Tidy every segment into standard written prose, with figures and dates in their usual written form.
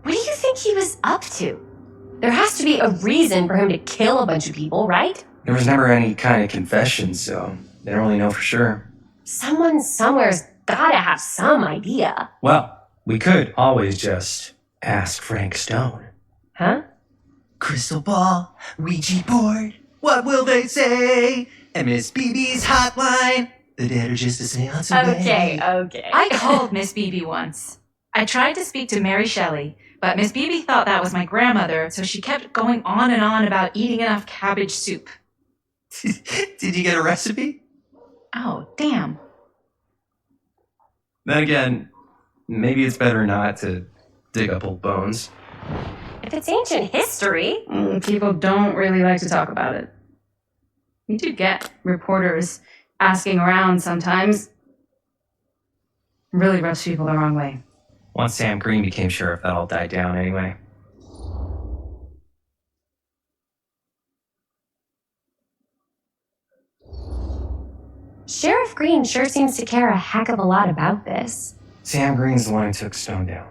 What do you think he was up to? There has to be a reason for him to kill a bunch of people, right? There was never any kind of confession, so they don't really know for sure. Someone somewhere's gotta have some idea. Well, we could always just ask Frank Stone. Huh? Crystal ball, Ouija board, what will they say? And Miss BB's hotline, the dead are just a seance away. Okay. I called Miss BB once. I tried to speak to Mary Shelley, but Miss BB thought that was my grandmother, so she kept going on and on about eating enough cabbage soup. Did you get a recipe? Oh, damn. Then again, maybe it's better not to dig up old bones. If it's ancient history... People don't really like to talk about it. We do get reporters asking around sometimes. Really rubs people the wrong way. Once Sam Green became sheriff, that all died down anyway. Sheriff Green sure seems to care a heck of a lot about this. Sam Green's the one who took Stone down.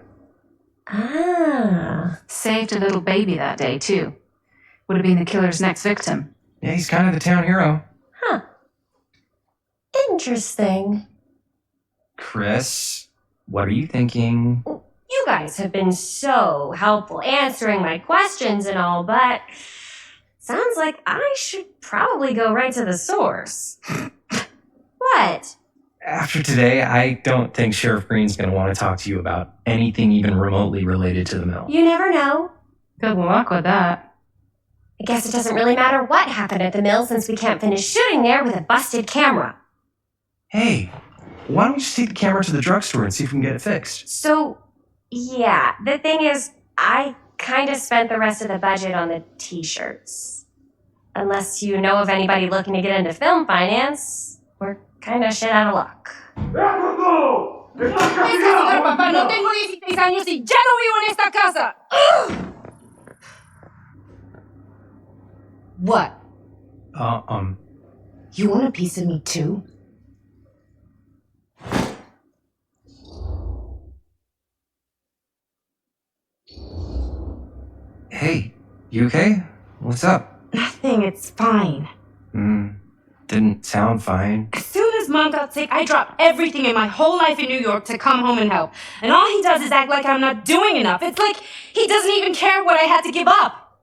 Ah. Saved a little baby that day, too. Would have been the killer's next victim. Yeah, he's kind of the town hero. Huh. Interesting. Chris, what are you thinking? You guys have been so helpful answering my questions and all, but sounds like I should probably go right to the source. What? After today, I don't think Sheriff Green's going to want to talk to you about anything even remotely related to the mill. You never know. Good luck with that. I guess it doesn't really matter what happened at the mill since we can't finish shooting there with a busted camera. Hey, why don't we just take the camera to the drugstore and see if we can get it fixed? So, yeah, the thing is, I kind of spent the rest of the budget on the t-shirts. Unless you know of anybody looking to get into film finance, we're kind of shit out of luck. Papá, no tengo 16 años y ya no vivo en esta casa. What? You want a piece of me too? Hey, you okay? What's up? Nothing, it's fine. Didn't sound fine. As soon as Mom got sick, I dropped everything in my whole life in New York to come home and help. And all he does is act like I'm not doing enough. It's like he doesn't even care what I had to give up.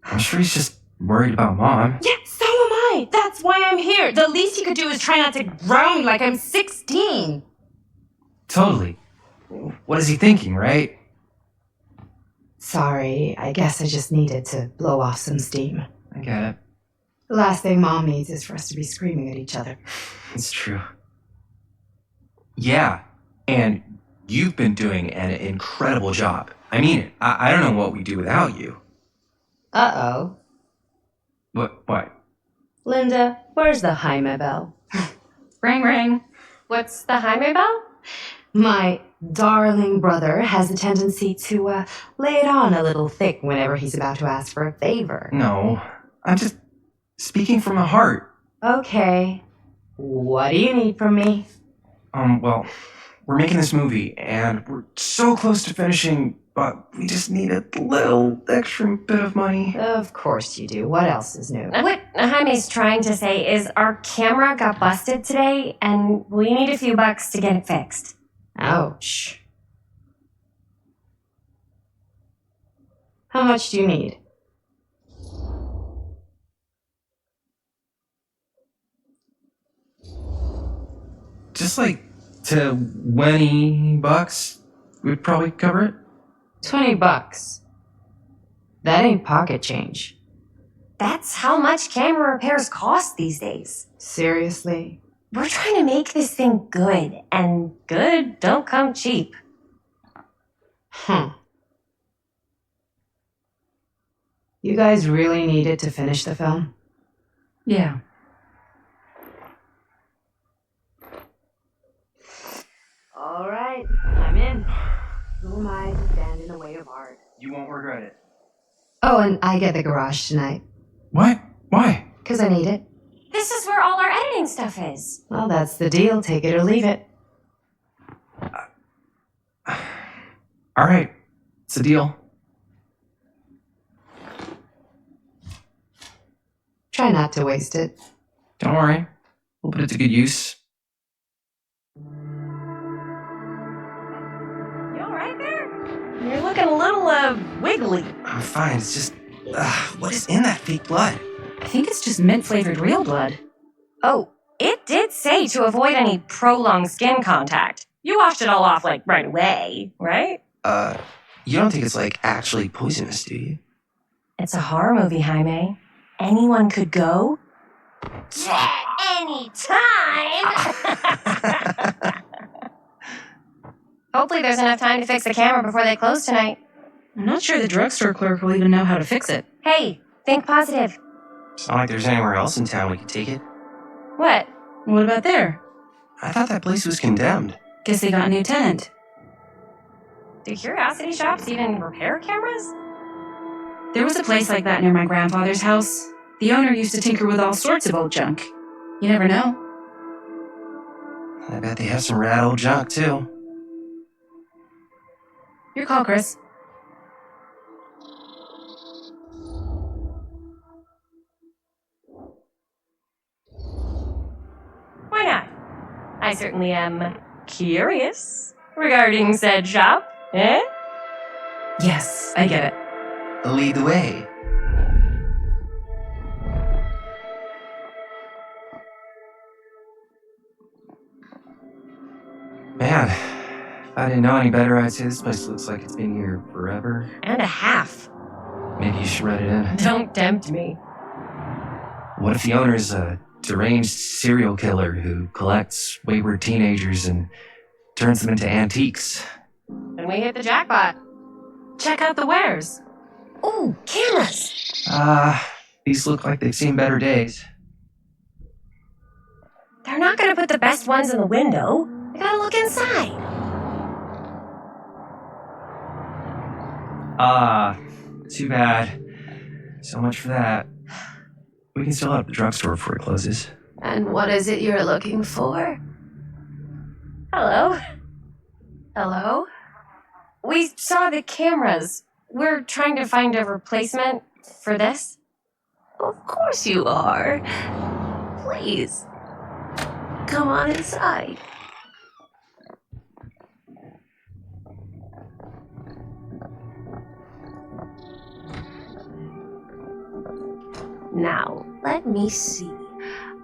I'm sure he's just worried about Mom. Yeah, so am I. That's why I'm here. The least he could do is try not to ground me like I'm 16. Totally. What is he thinking, right? Sorry, I guess I just needed to blow off some steam. I get it. The last thing Mom needs is for us to be screaming at each other. It's true. Yeah, and you've been doing an incredible job. I mean it. I don't know what we'd do without you. Uh-oh. What? Linda, where's the Jaime bell? Ring, ring. What's the Jaime bell? My darling brother has a tendency to lay it on a little thick whenever he's about to ask for a favor. No, I'm just speaking from my heart. Okay. What do you need from me? Well, we're making this movie, and we're so close to finishing, but we just need a little extra bit of money. Of course you do. What else is new? What Jaime's trying to say is our camera got busted today, and we need a few bucks to get it fixed. Ouch. How much do you need? Just like $20 would probably cover it. $20. That ain't pocket change. That's how much camera repairs cost these days. Seriously? We're trying to make this thing good, and good don't come cheap. You guys really needed to finish the film? Yeah. All right, I'm in. Who am I to stand in the way of art? You won't regret it. Oh, and I get the garage tonight. What? Why? 'Cause I need it. This is where all our editing stuff is. Well, that's the deal. Take it or leave it. All right. It's a deal. Try not to waste it. Don't worry. We'll put it to good use. You all right there? You're looking a little, wiggly. I'm fine. It's just... what is in that fake blood? I think it's just mint-flavored real blood. Oh, it did say to avoid any prolonged skin contact. You washed it all off, like, right away, right? You don't think it's, like, actually poisonous, do you? It's a horror movie, Jaime. Anyone could go. Yeah, anytime! Hopefully there's enough time to fix the camera before they close tonight. I'm not sure the drugstore clerk will even know how to fix it. Hey, think positive. It's not like there's anywhere else in town we could take it. What? What about there? I thought that place was condemned. Guess they got a new tenant. Do curiosity shops even repair cameras? There was a place like that near my grandfather's house. The owner used to tinker with all sorts of old junk. You never know. I bet they have some rad old junk, too. Your call, Chris. Why not? I certainly am curious regarding said shop, eh? Yes, I get it. Lead the way. Man, if I didn't know any better, I'd say this place looks like it's been here forever. And a half. Maybe you should write it in. Don't tempt me. What if the owner's a deranged serial killer who collects wayward teenagers and turns them into antiques? Then we hit the jackpot. Check out the wares. Ooh, cameras! These look like they've seen better days. They're not gonna put the best ones in the window. I gotta look inside. Too bad. So much for that. We can still have the drugstore before it closes. And what is it you're looking for? Hello. Hello? We saw the cameras. We're trying to find a replacement for this. Of course you are. Please. Come on inside. Now, let me see.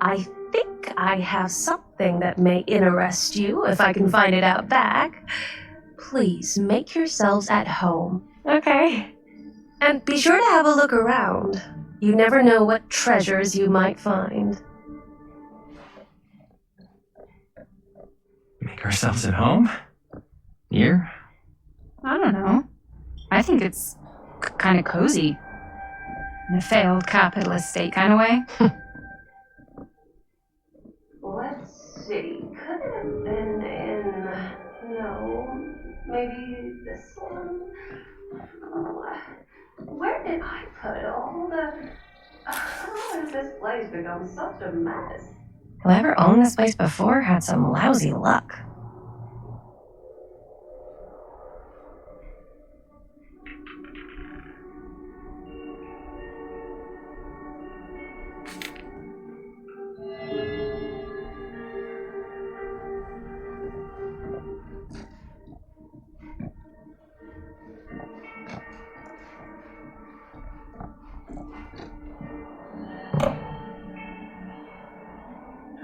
I think I have something that may interest you if I can find it out back. Please make yourselves at home. Okay. And be sure to have a look around. You never know what treasures you might find. Make ourselves at home? Here? I don't know. I think it's kind of cozy. In a failed capitalist state kind of way. Let's see. Could it have been in... No. Maybe this one? Oh, where did I put all the... How has this place become such a mess? Whoever owned this place before had some lousy luck.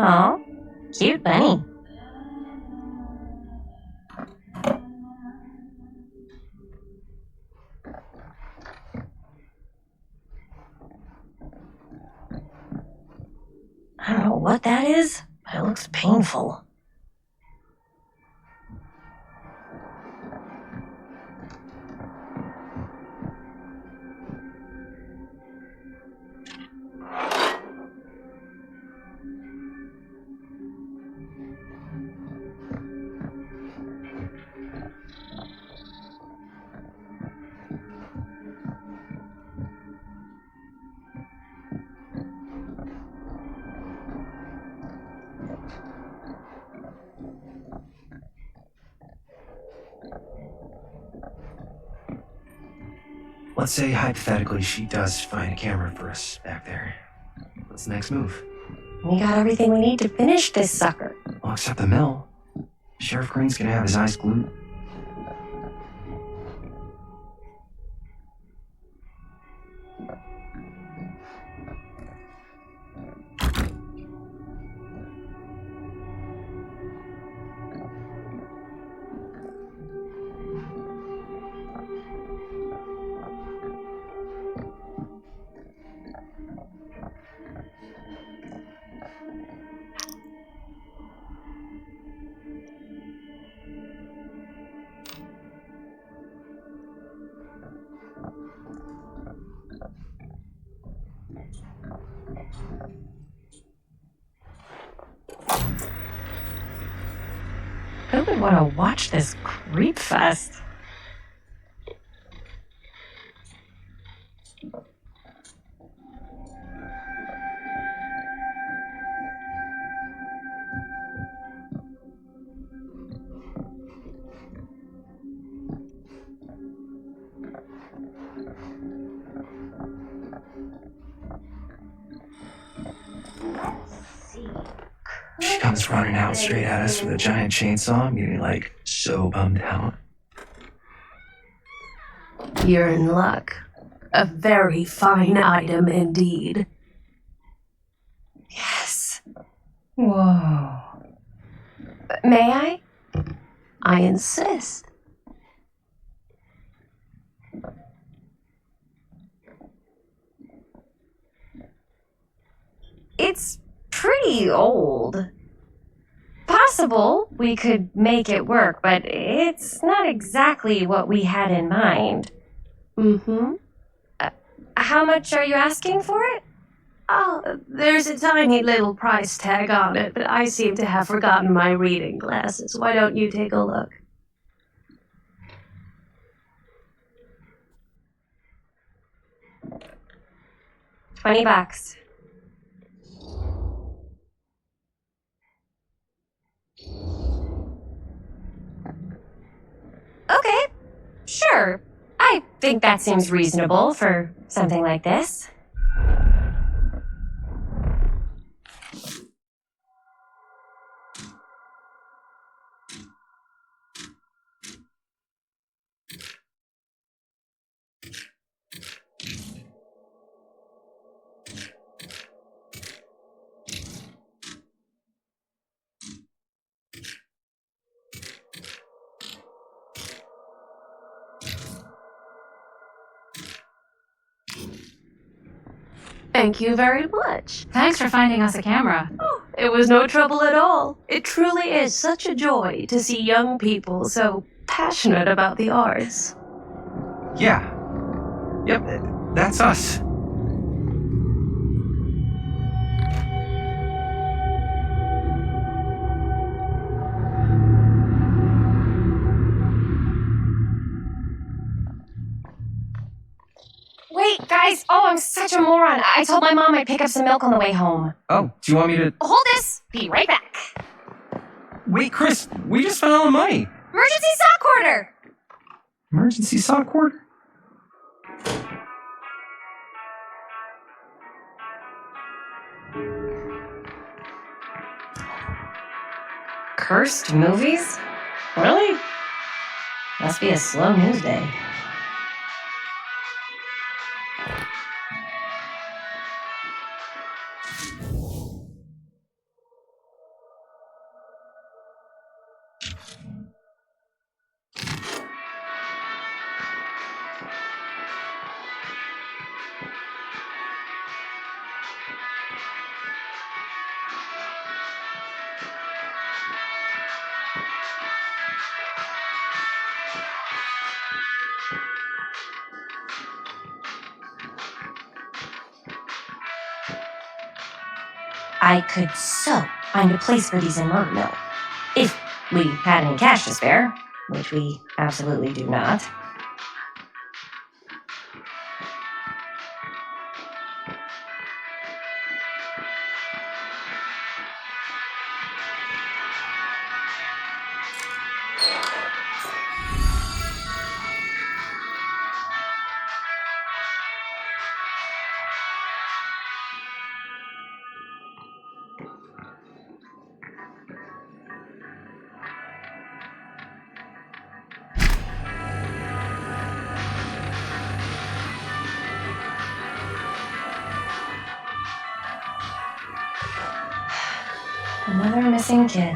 Oh, cute bunny. what that is, but it looks painful. Let's say hypothetically she does find a camera for us back there. What's the next move? We got everything we need to finish this sucker. Well, except the mill. Sheriff Green's gonna have his eyes glued. Who would want to watch this creep fest? She comes running out straight at us with a giant chainsaw. I'm getting like so bummed out. You're in luck. A very fine item indeed. Yes. Whoa. May I? I insist. It's pretty old. Possible we could make it work, but it's not exactly what we had in mind. Mm-hmm. How much are you asking for it? Oh, there's a tiny little price tag on it, but I seem to have forgotten my reading glasses. Why don't you take a look? $20. Okay, sure. I think that seems reasonable for something like this. Thank you very much. Thanks for finding us a camera. Oh, it was no trouble at all. It truly is such a joy to see young people so passionate about the arts. Yeah. Yep, that's us. Wait, guys. Oh, I'm such a moron. I told my mom I'd pick up some milk on the way home. Oh, do you want me to... Hold this. Be right back. Wait, Chris, we just spent all the money. Emergency sock order. Emergency sock cord? Cursed movies? Really? Must be a slow news day. I could so find a place for these in Murder Mill. If we had any cash to spare, which we absolutely do not. Another missing kid.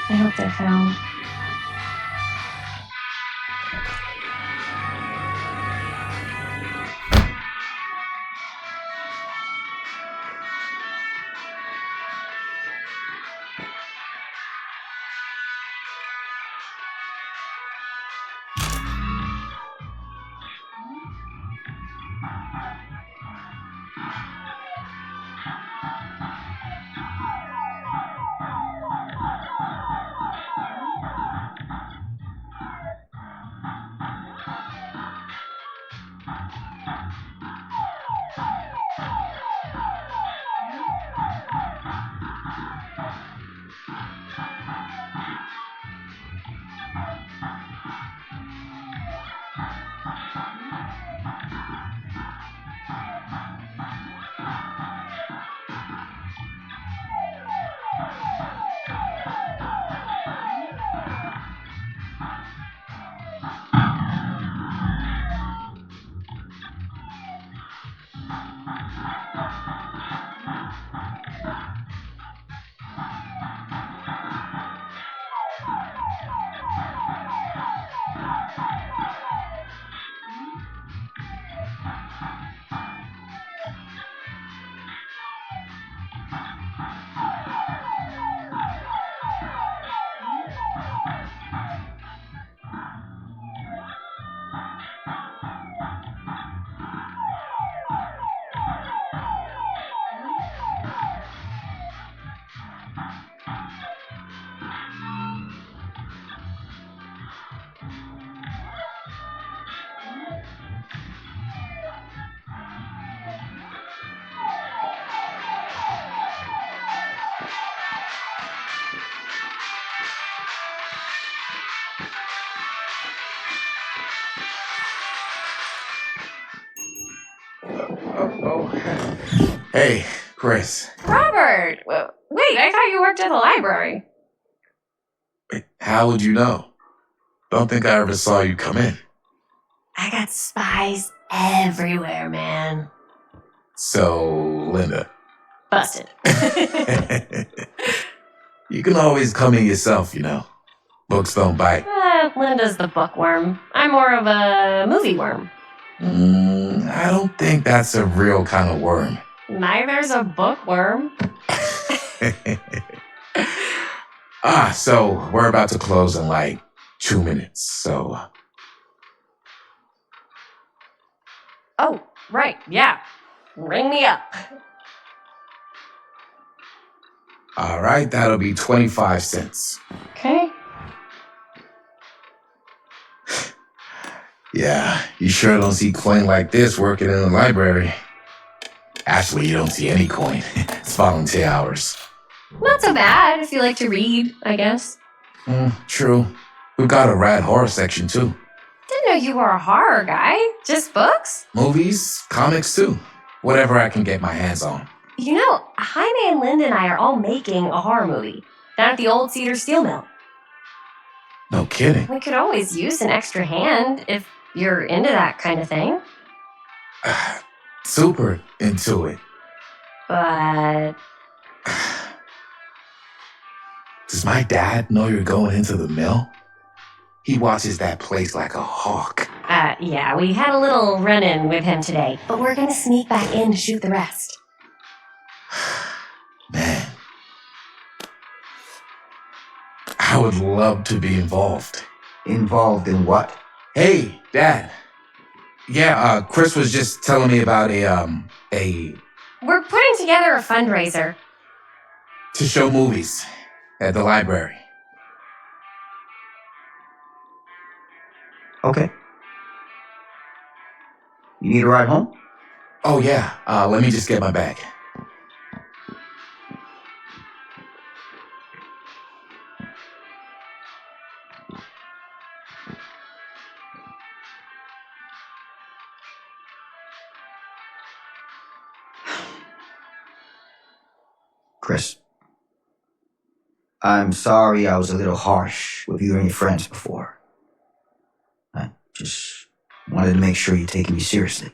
I hope they're found. Hey, Chris. Robert! Wait, I thought you worked at the library. Wait, how would you know? Don't think I ever saw you come in. I got spies everywhere, man. So, Linda. Busted. You can always come in yourself, you know. Books don't bite. Linda's the bookworm. I'm more of a movie worm. I don't think that's a real kind of worm. Neither's a bookworm. So we're about to close in like 2 minutes, so... Oh, right, yeah. Ring me up. All right, that'll be 25 cents. Okay. Yeah, you sure don't see coin like this working in the library. Actually, you don't see any coin. It's volunteer hours. Not so bad if you like to read, I guess. True. We've got a rad horror section, too. Didn't know you were a horror guy. Just books? Movies, comics, too. Whatever I can get my hands on. You know, Jaime and Linda and I are all making a horror movie down at the old Cedar Steel Mill. No kidding. We could always use an extra hand if you're into that kind of thing. Super into it. But... Does my dad know you're going into the mill? He watches that place like a hawk. Yeah, we had a little run-in with him today, but we're gonna sneak back in to shoot the rest. Man. I would love to be involved. Involved in what? Hey, Dad. Yeah, Chris was just telling me about We're putting together a fundraiser. to show movies at the library. Okay. You need a ride home? Oh yeah, let me just get my bag. Chris, I'm sorry I was a little harsh with you and your friends before. I just wanted to make sure you're taking me seriously.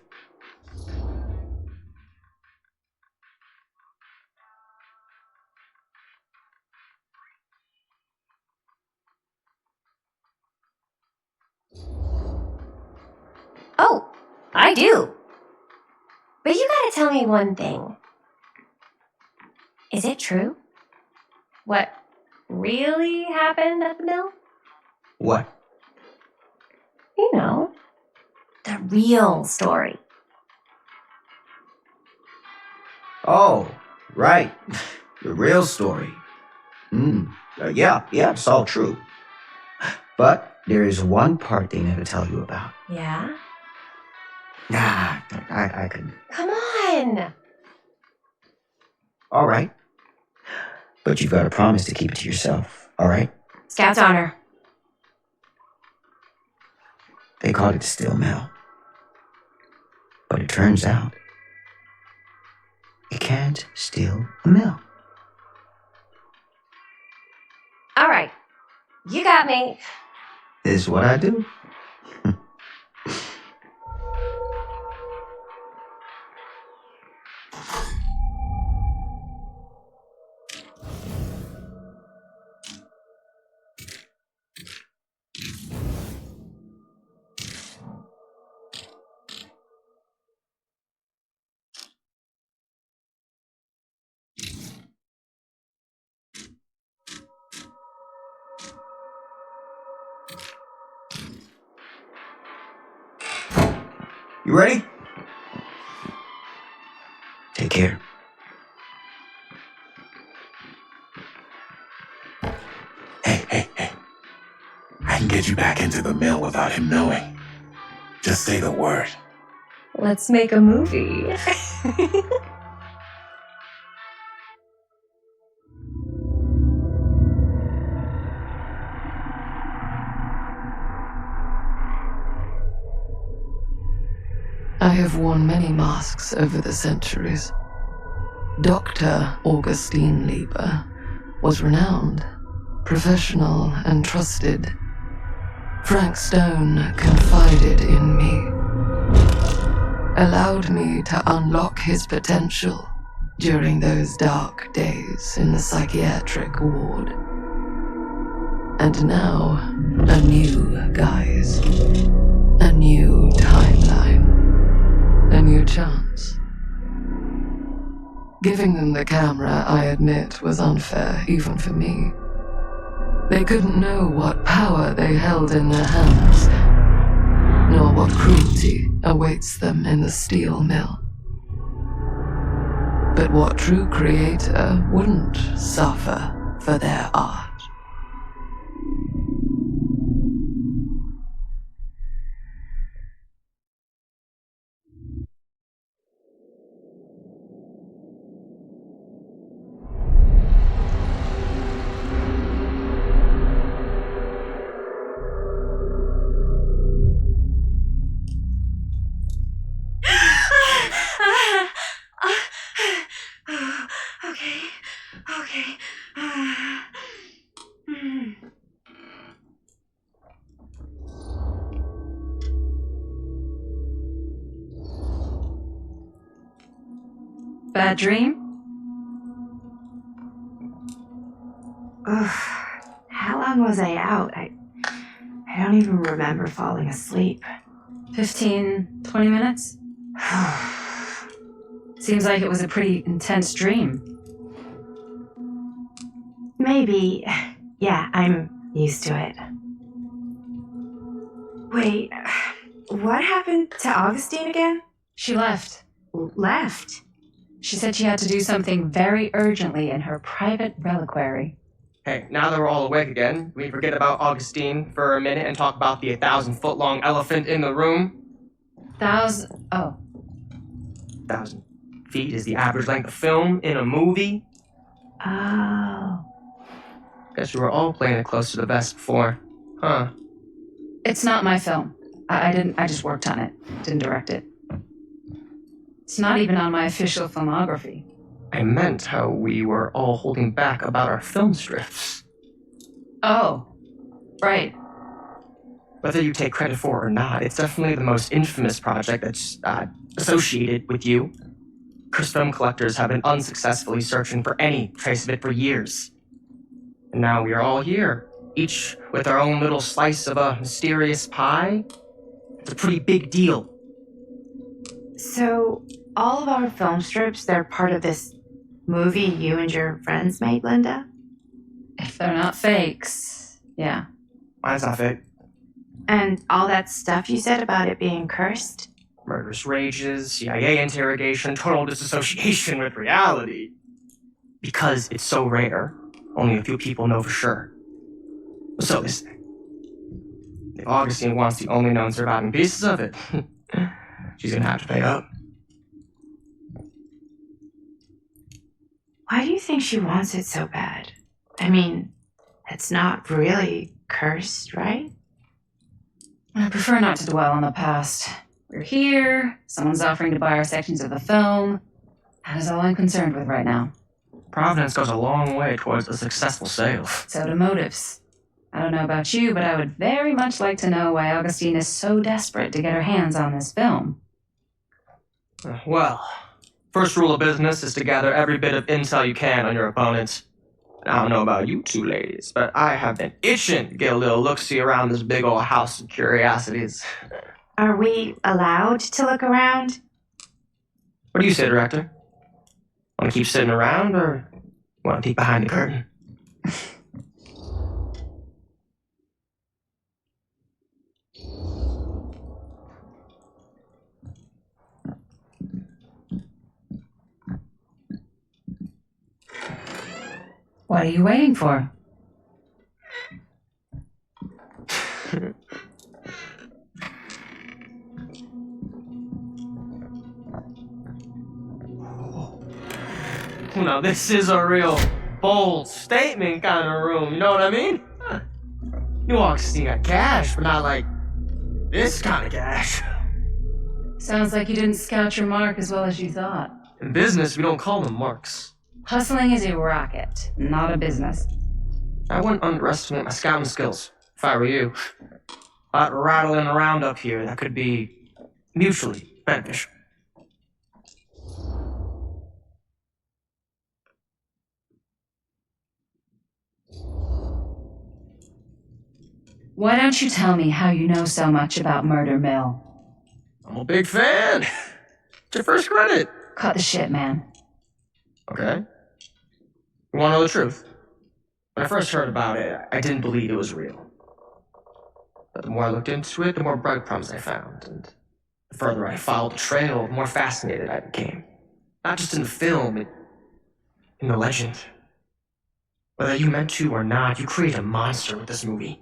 Oh, I do. But you gotta tell me one thing. Is it true? What really happened at the mill? What? You know, the real story. Oh, right. The real story. Yeah, it's all true. But there is one part they never tell you about. Yeah? Nah, I couldn't. Come on! All right. But you've got to promise to keep it to yourself, all right? Scout's honor. They called it the steel mill. But it turns out, you can't steal a mill. All right. You got me. This is what I do. You ready? Take care. Hey. I can get you back into the mill without him knowing. Just say the word. Let's make a movie. I have worn many masks over the centuries. Dr. Augustine Lieber was renowned, professional, and trusted. Frank Stone confided in me, allowed me to unlock his potential during those dark days in the psychiatric ward. And now, a new guise, a new timeline, a new chance. Giving them the camera, I admit, was unfair even for me. They couldn't know what power they held in their hands, nor what cruelty awaits them in the steel mill. But what true creator wouldn't suffer for their art? Okay. Bad dream? Ugh, how long was I out? I don't even remember falling asleep. 15, 20 minutes? Seems like it was a pretty intense dream. Maybe. Yeah, I'm used to it. Wait, what happened to Augustine again? She left. Left? She said she had to do something very urgently in her private reliquary. Hey, now that we're all awake again, we forget about Augustine for a minute and talk about the 1,000-foot-long elephant in the room. 1,000 feet is the average length of film in a movie. Oh. Guess we were all playing it close to the vest before. Huh. It's not my film. I just worked on it. Didn't direct it. It's not even on my official filmography. I meant how we were all holding back about our film strips. Oh. Right. Whether you take credit for it or not, it's definitely the most infamous project that's associated with you. Cursed film collectors have been unsuccessfully searching for any trace of it for years. And now we are all here, each with our own little slice of a mysterious pie. It's a pretty big deal. So, all of our film strips, they're part of this movie you and your friends made, Linda? If they're not fakes, yeah. Mine's not fake. And all that stuff you said about it being cursed? Murderous rages, CIA interrogation, total disassociation with reality. Because it's so rare, only a few people know for sure. So listen. If Augustine wants the only known surviving pieces of it, she's gonna have to pay up. Why do you think she wants it so bad? I mean, it's not really cursed, right? I prefer not to dwell on the past. We're here, someone's offering to buy our sections of the film. That is all I'm concerned with right now. Providence goes a long way towards a successful sale. So do motives. I don't know about you, but I would very much like to know why Augustine is so desperate to get her hands on this film. Well, first rule of business is to gather every bit of intel you can on your opponents. I don't know about you two ladies, but I have been itching to get a little look-see around this big old house of curiosities. Are we allowed to look around? What do you say, Director? Want to keep sitting around, or want to peek behind the curtain? What are you waiting for? Now, this is a real bold statement kind of room, you know what I mean? New Augustine got cash, but not like this kind of cash. Sounds like you didn't scout your mark as well as you thought. In business, we don't call them marks. Hustling is a racket, not a business. I wouldn't underestimate my scouting skills, if I were you. A lot rattling around up here that could be mutually beneficial. Why don't you tell me how you know so much about Murder Mill? I'm a big fan. It's your first credit. Cut the shit, man. Okay. You want to know the truth? When I first heard about it, I didn't believe it was real. But the more I looked into it, the more breadcrumbs I found. And the further I followed the trail, the more fascinated I became. Not just in the film, in the legend. Whether you meant to or not, you create a monster with this movie.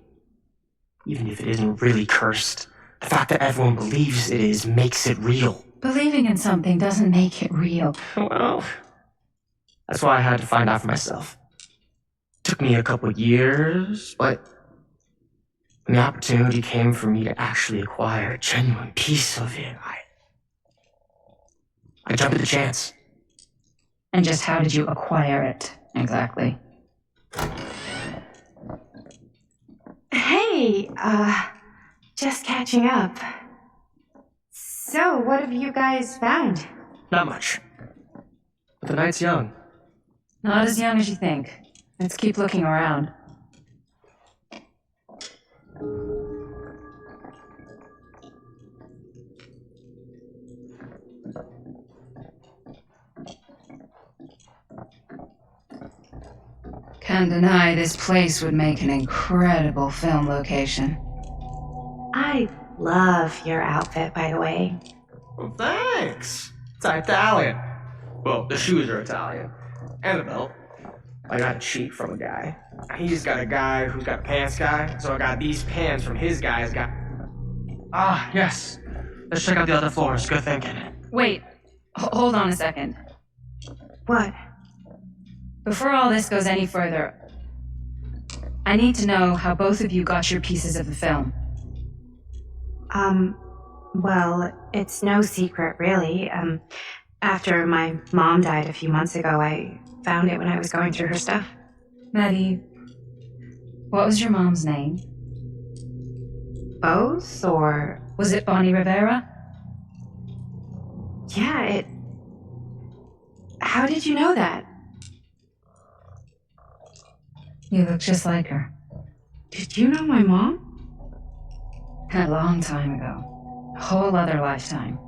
Even if it isn't really cursed, the fact that everyone believes it is makes it real. Believing in something doesn't make it real. Well, that's why I had to find out for myself. Took me a couple years, but when the opportunity came for me to actually acquire a genuine piece of it, I jumped at the chance. And just how did you acquire it, exactly? Hey, just catching up. So, what have you guys found? Not much. But the night's young. Not as young as you think. Let's keep looking around. Can't deny this place would make an incredible film location. I love your outfit, by the way. Well, thanks. It's Italian. Well, the shoes are Italian. And the belt. I got a cheat from a guy. He's got a guy who's got a pants guy, so I got these pants from his guy's guy. Ah, yes. Let's check out the other floors. Good thinking. Wait, hold on a second. What? Before all this goes any further, I need to know how both of you got your pieces of the film. Well, it's no secret, really. After my mom died a few months ago, I found it when I was going through her stuff. Maddie, what was your mom's name? Both, or... Was it Bonnie Rivera? Yeah, How did you know that? You look just like her. Did you know my mom? A long time ago. A whole other lifetime.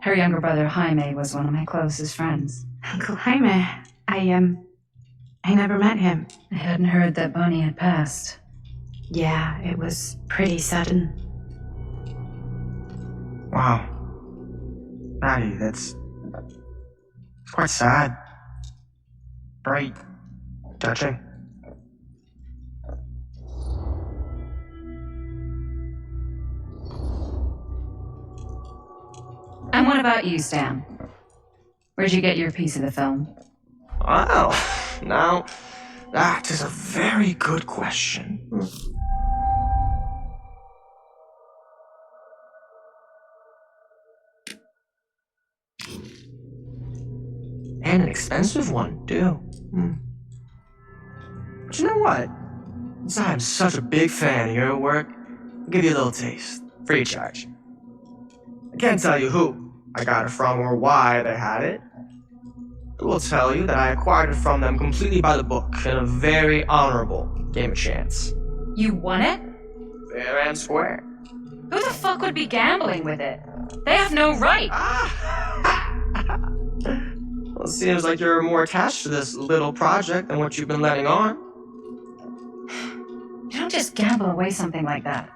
Her younger brother, Jaime, was one of my closest friends. Uncle Jaime, I never met him. I hadn't heard that Bonnie had passed. Yeah, it was pretty sudden. Wow. Maddie, it's quite sad. Very touching. And what about you, Stan? Where'd you get your piece of the film? Well, now, that is a very good question. And an expensive one, too. But you know what? Since I'm such a big fan of your work, I'll give you a little taste, free of charge. I can't tell you who I got it from or why they had it. I will tell you that I acquired it from them completely by the book in a very honorable game of chance. You won it? Fair and square. Who the fuck would be gambling with it? They have no right! Well, it seems like you're more attached to this little project than what you've been letting on. You don't just gamble away something like that.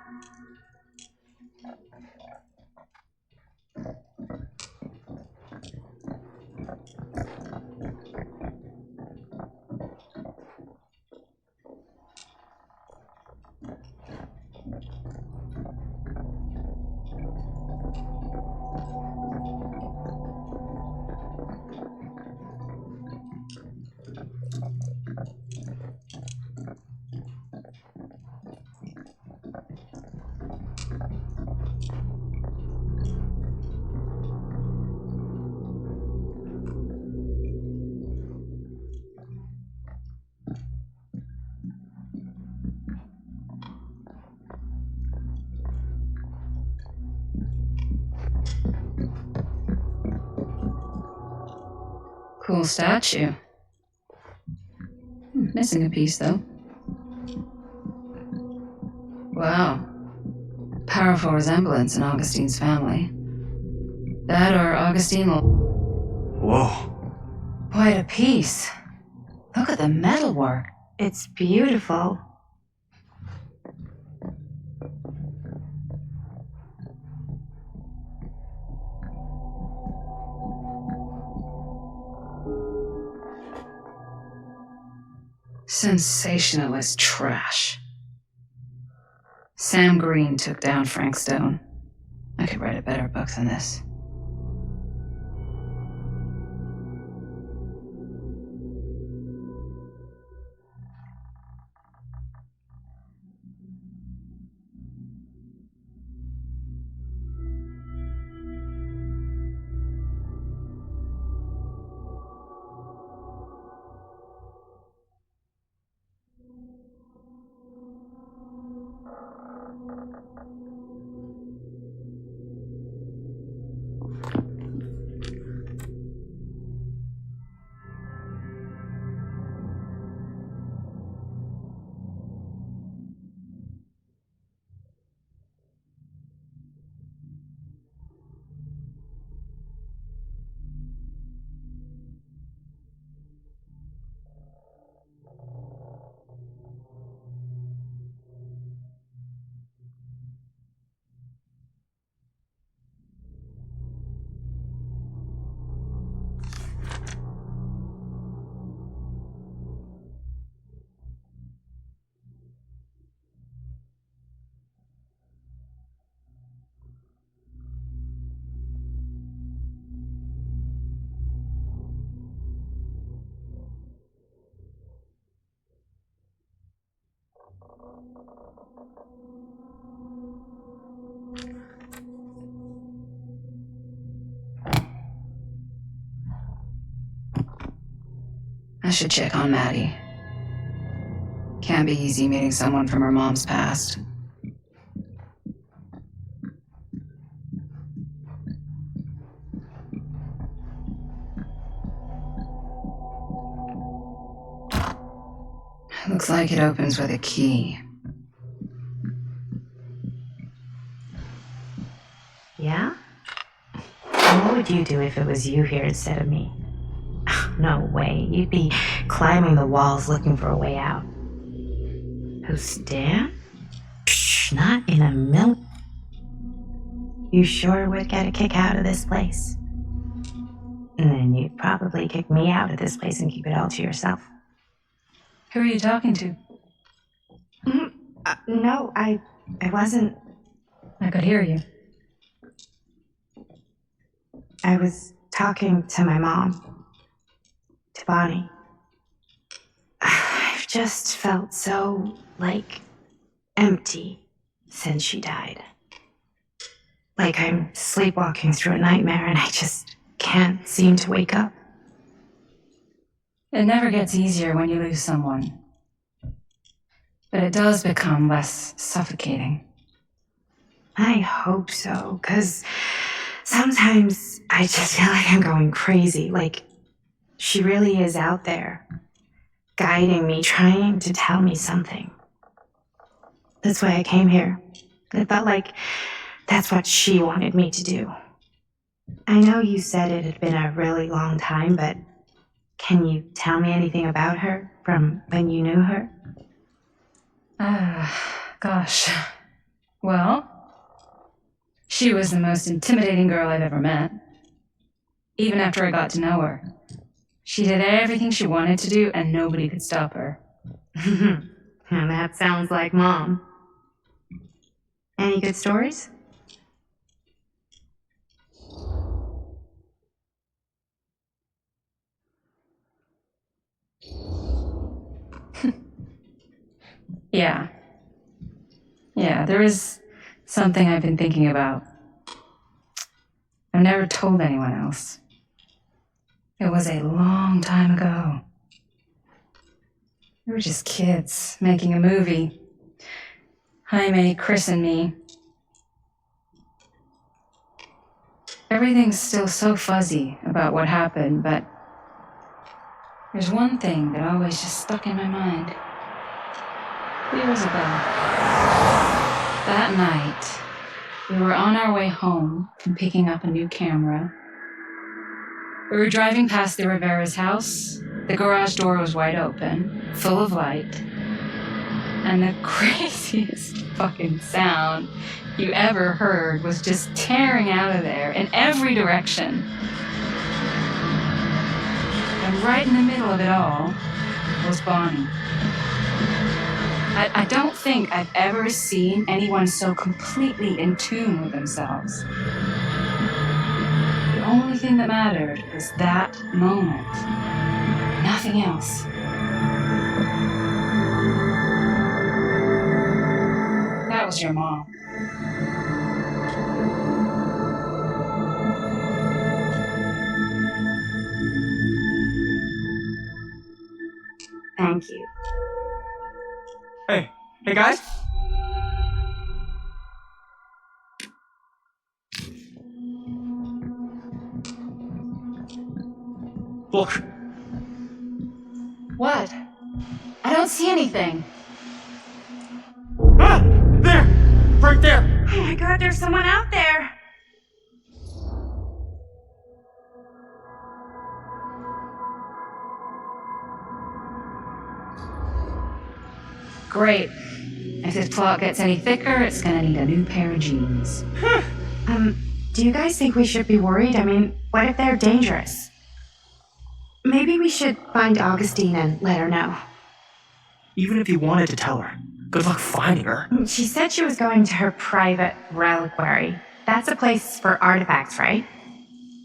Cool statue. Missing a piece, though. Wow. Powerful resemblance in Augustine's family. That or Augustine will... Whoa. Quite a piece. Look at the metalwork. It's beautiful. Sensationalist trash. Sam Green took down Frank Stone. I could write a better book than this. I should check on Maddie. Can't be easy meeting someone from her mom's past. Looks like it opens with a key. Yeah? And what would you do if it was you here instead of me? No way. You'd be climbing the walls looking for a way out. Who, Stan? Psh, not in a million. You sure would get a kick out of this place. And then you'd probably kick me out of this place and keep it all to yourself. Who are you talking to? No, I wasn't. I could hear you. I was talking to my mom. To Bonnie. I've just felt so, empty since she died. Like I'm sleepwalking through a nightmare and I just can't seem to wake up. It never gets easier when you lose someone. But it does become less suffocating. I hope so, because sometimes I just feel like I'm going crazy. Like she really is out there, guiding me, trying to tell me something. That's why I came here. It felt like that's what she wanted me to do. I know you said it had been a really long time, but can you tell me anything about her from when you knew her? Gosh. Well, she was the most intimidating girl I've ever met. Even after I got to know her. She did everything she wanted to do and nobody could stop her. That sounds like Mom. Any good stories? Yeah, there is something I've been thinking about. I've never told anyone else. It was a long time ago. We were just kids making a movie. Jaime, Chris, and me. Everything's still so fuzzy about what happened, but there's one thing that always just stuck in my mind. Years ago, that night, we were on our way home from picking up a new camera. We were driving past the Rivera's house. The garage door was wide open, full of light, and the craziest fucking sound you ever heard was just tearing out of there in every direction. And right in the middle of it all was Bonnie. I don't think I've ever seen anyone so completely in tune with themselves. The only thing that mattered was that moment. Nothing else. That was your mom. Thank you. Hey guys? Look. What? I don't see anything. Ah! There! Right there! Oh my God, there's someone out there! Great. If this plot gets any thicker, it's gonna need a new pair of jeans. Do you guys think we should be worried? I mean, what if they're dangerous? Maybe we should find Augustine and let her know. Even if you wanted to tell her, good luck finding her. She said she was going to her private reliquary. That's a place for artifacts, right?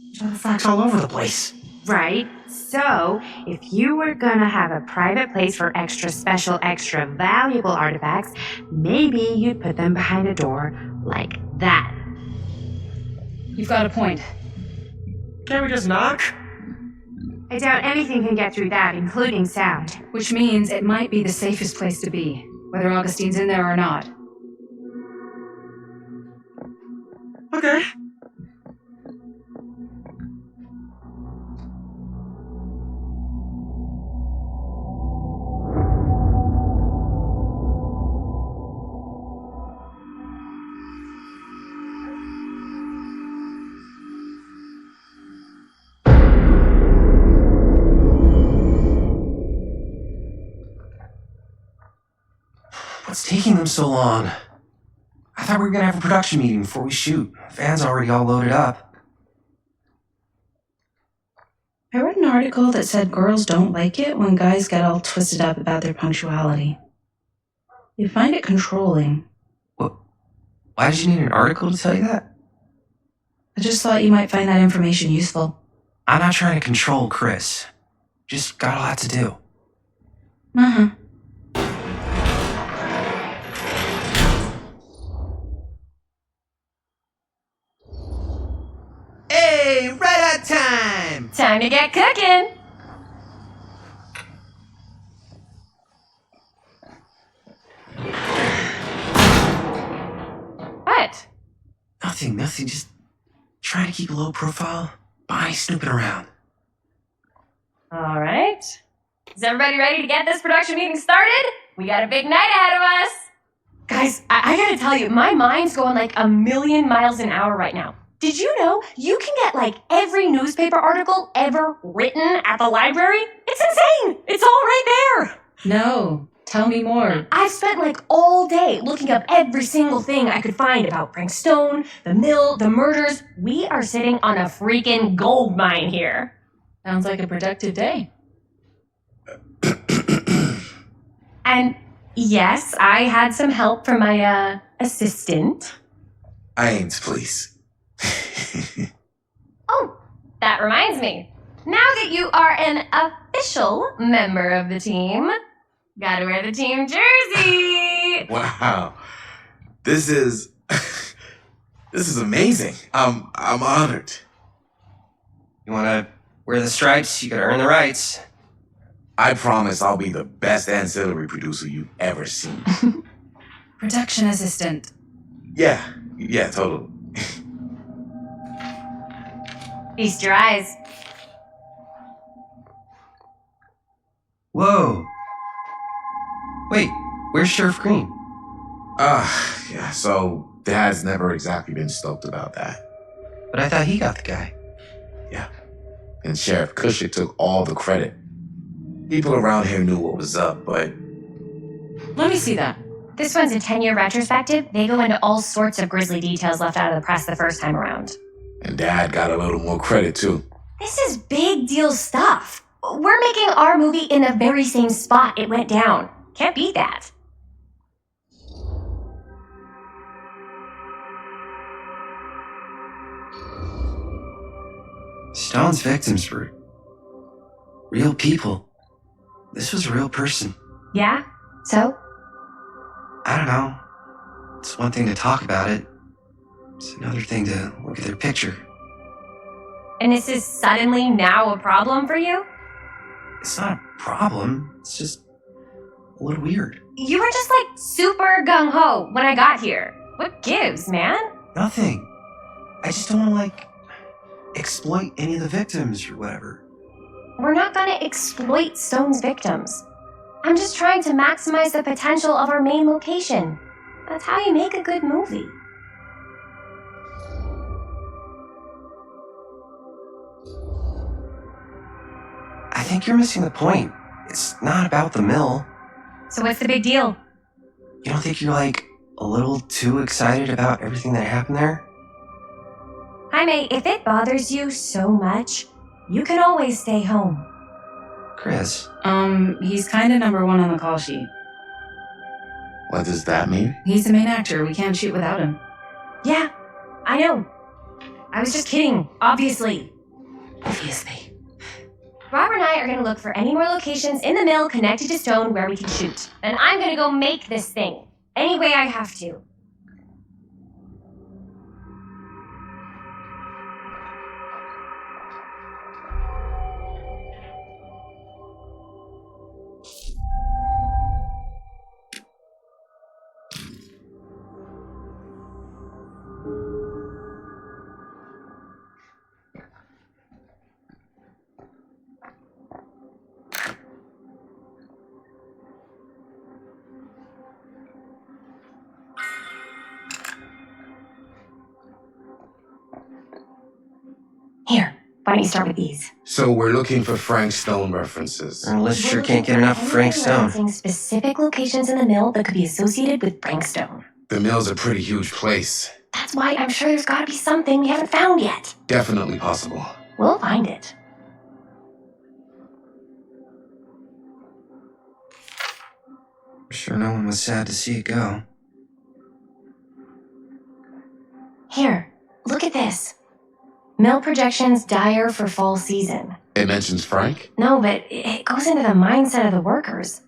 There's artifacts all over the place. Right. So, if you were gonna have a private place for extra special, extra valuable artifacts, maybe you'd put them behind a door like that. You've got a point. Can't we just knock? I doubt anything can get through that, including sound. Which means it might be the safest place to be, whether Augustine's in there or not. Okay. What's taking them so long? I thought we were gonna have a production meeting before we shoot. Van's already all loaded up. I read an article that said girls don't like it when guys get all twisted up about their punctuality. They find it controlling. Why did you need an article to tell you that? I just thought you might find that information useful. I'm not trying to control Chris. Just got a lot to do. Uh-huh. Hey, right on time! Time to get cooking. What? Nothing. Just trying to keep a low profile by snooping around. All right. Is everybody ready to get this production meeting started? We got a big night ahead of us. Guys, I gotta tell you, my mind's going like a million miles an hour right now. Did you know you can get like every newspaper article ever written at the library? It's insane! It's all right there! No, tell me more. I've spent like all day looking up every single thing I could find about Frank Stone, the mill, the murders. We are sitting on a freaking gold mine here. Sounds like a productive day. And yes, I had some help from my assistant. I aim to please. Oh, that reminds me. Now that you are an official member of the team, gotta wear the team jersey. Wow. This is amazing. I'm honored. You wanna wear the stripes? You gotta earn the rights. I promise I'll be the best ancillary producer you've ever seen. Production assistant. Yeah, totally. Feast your eyes. Whoa. Wait, where's Sheriff Green? Yeah, so Dad's never exactly been stoked about that. But I thought he got the guy. Yeah. And Sheriff Cushing took all the credit. People around here knew what was up, but... Let me see that. This one's a 10-year retrospective. They go into all sorts of grisly details left out of the press the first time around. And Dad got a little more credit, too. This is big deal stuff. We're making our movie in the very same spot it went down. Can't beat that. Stone's victims were real people. This was a real person. Yeah? So? I don't know. It's one thing to talk about it. It's another thing to look at their picture. And this is suddenly now a problem for you? It's not a problem. It's just a little weird. You were just like super gung-ho when I got here. What gives, man? Nothing. I just don't want to, exploit any of the victims or whatever. We're not gonna exploit Stone's victims. I'm just trying to maximize the potential of our main location. That's how you make a good movie. I think you're missing the point. It's not about the mill. So what's the big deal? You don't think you're, a little too excited about everything that happened there? Jaime, if it bothers you so much, you can always stay home. Chris. He's kind of number one on the call sheet. What does that mean? He's the main actor. We can't shoot without him. Yeah, I know. I was just kidding, obviously. Obviously. Robert and I are gonna look for any more locations in the mill connected to stone where we can shoot. Then I'm gonna go make this thing. Any way I have to. Here, why don't you start with these? So we're looking for Frank Stone references. Our list sure can't get enough of Frank Stone. Referencing specific locations in the mill that could be associated with Frank Stone. The mill's a pretty huge place. That's why I'm sure there's gotta be something we haven't found yet. Definitely possible. We'll find it. I'm sure no one was sad to see it go. Here, look at this. Mill projections dire for fall season. It mentions Frank? No, but it goes into the mindset of the workers.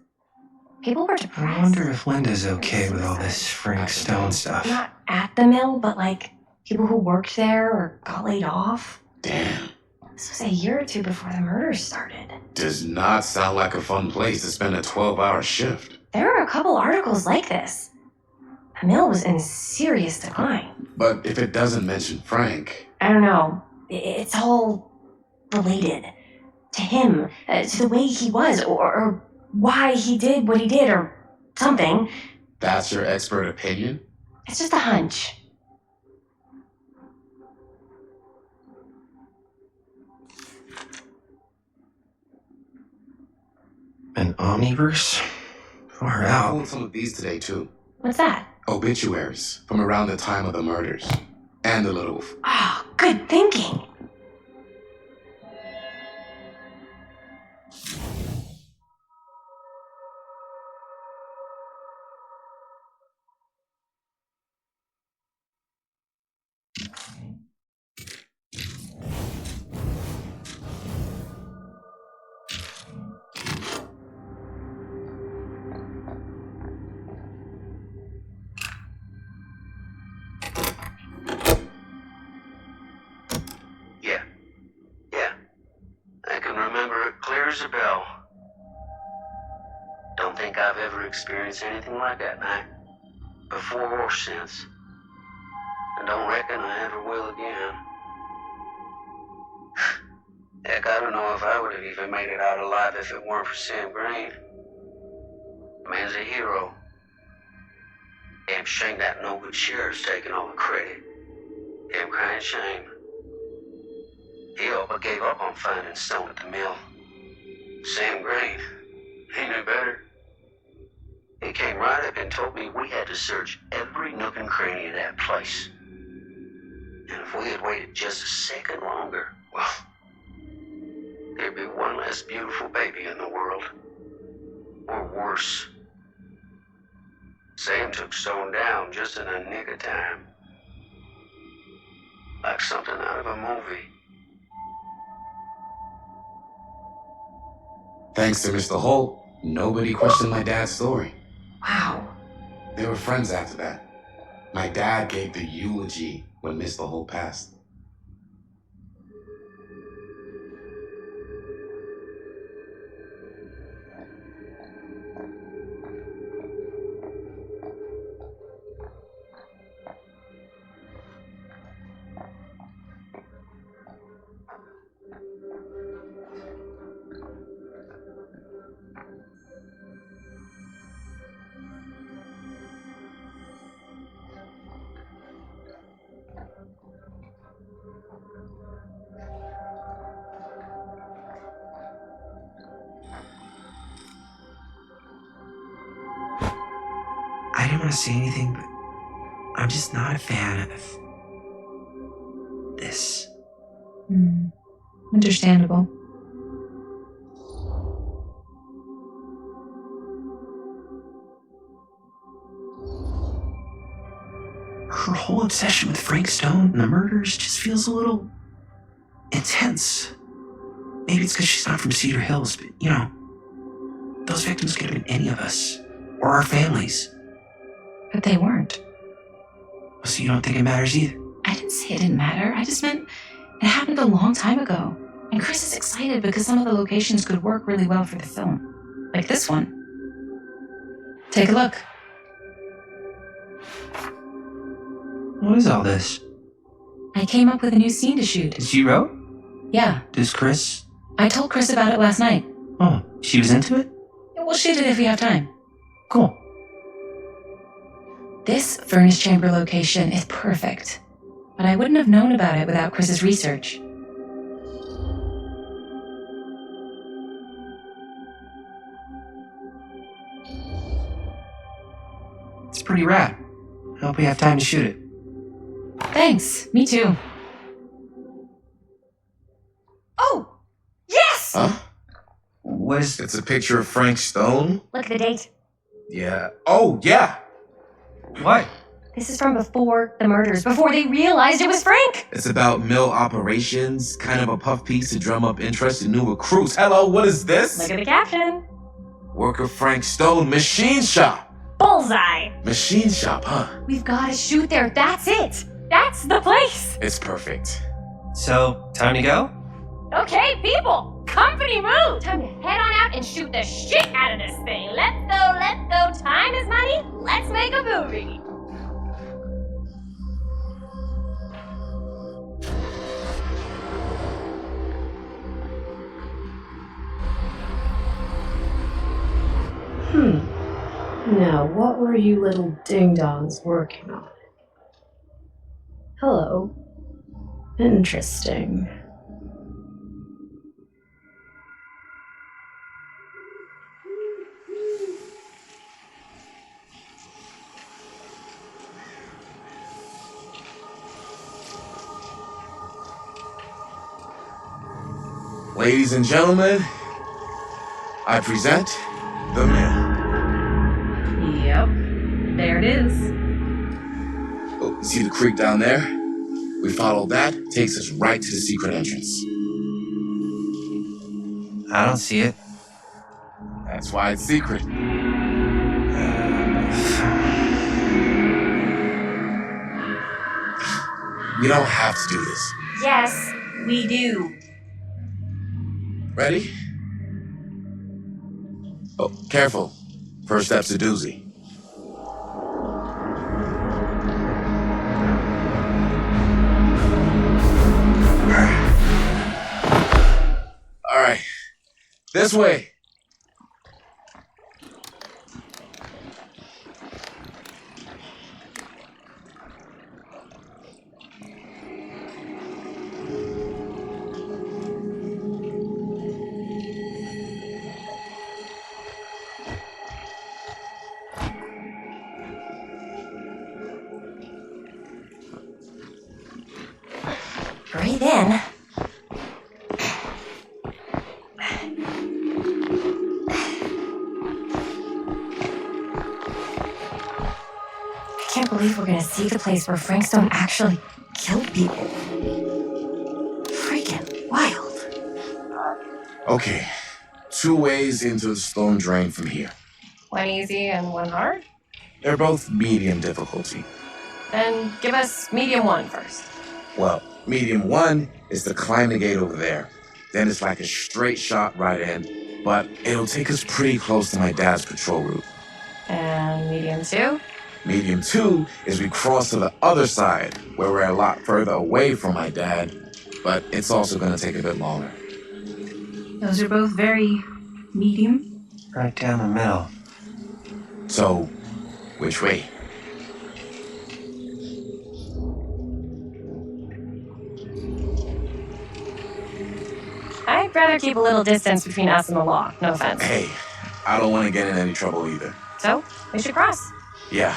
People were I depressed. wonder if Linda's okay with all this Frank Stone stuff. Not at the mill, but like people who worked there or got laid off. Damn. This was a year or two before the murders started. Does not sound like a fun place to spend a 12-hour shift. There are a couple articles like this. The mill was in serious decline. But if it doesn't mention Frank... I don't know. It's all related. To him, to the way he was, or why he did what he did, or something. That's your expert opinion? It's just a hunch. An omniverse? Far I out. pulled some of these today, too. What's that? Obituaries from around the time of the murders. And a little... Oh, good thinking. Yeah. I can remember it clear as a bell. Don't think I've ever experienced anything like that night. Before or since. And don't reckon I ever will again. Heck, I don't know if I would have even made it out alive if it weren't for Sam Green. Man's a hero. Damn shame that no good sheriff's taking all the credit. Damn crying shame. He all but gave up on finding Stone at the mill. Sam Green, he knew better. He came right up and told me we had to search every nook and cranny of that place. And if we had waited just a second longer, well, there'd be one less beautiful baby in the world. Or worse. Sam took Stone down just in a nick of time. Like something out of a movie. Thanks to Mr. Holt, nobody questioned my dad's story. Wow. They were friends after that. My dad gave the eulogy when Mr. Holt passed. I didn't want to say anything, but I'm just not a fan of this. Understandable. Her whole obsession with Frank Stone and the murders just feels a little intense. maybe it's because she's not from Cedar Hills, but, those victims could have been any of us. Or our families. But they weren't. So you don't think it matters either? I didn't say it didn't matter. I just meant it happened a long time ago. And Chris is excited because some of the locations could work really well for the film. Like this one. Take a look. What is all this? I came up with a new scene to shoot. That you wrote? Yeah. Does Chris? I told Chris about it last night. Oh, she was into it? We'll shoot it if we have time. Cool. This furnace chamber location is perfect. But I wouldn't have known about it without Chris's research. It's pretty rad. I hope we have time to shoot it. Thanks. Me too. Oh! Yes! Huh? What is... It's a picture of Frank Stone? Look at the date. Yeah. Oh, yeah! What? This is from before the murders, before they realized it was Frank. It's about mill operations, kind of a puff piece to drum up interest in new recruits. Hello, what is this? Look at the caption. Worker Frank Stone, machine shop. Bullseye. Machine shop, huh? We've got to shoot there. That's it. That's the place. It's perfect. So, time to go? Okay, people. Company move. Time to head on out and shoot the shit out of this thing. Let's go, let's go. Time is money. Let's make a movie. Now, what were you little ding-dongs working on? Hello. Interesting. Ladies and gentlemen, I present the mill. Yep. There it is. Oh, see the creek down there? We follow that, takes us right to the secret entrance. I don't see it. That's why it's secret. We don't have to do this. Yes, we do. Ready? Oh, careful. First step's a doozy. All right. This way. Breathe in. I can't believe we're gonna see the place where Frank Stone actually killed people. Freaking wild. Okay. 2 ways into the stone drain from here. One easy and one hard? They're both medium difficulty. Then give us medium one first. Well, medium 1 is to climb the gate over there. Then it's like a straight shot right in, but it'll take us pretty close to my dad's patrol route. And medium two? Medium 2 is we cross to the other side, where we're a lot further away from my dad, but it's also gonna take a bit longer. Those are both very medium. Right down the middle. So, which way? I'd rather keep a little distance between us and the law. No offense. Hey, I don't want to get in any trouble either. So, we should cross. Yeah.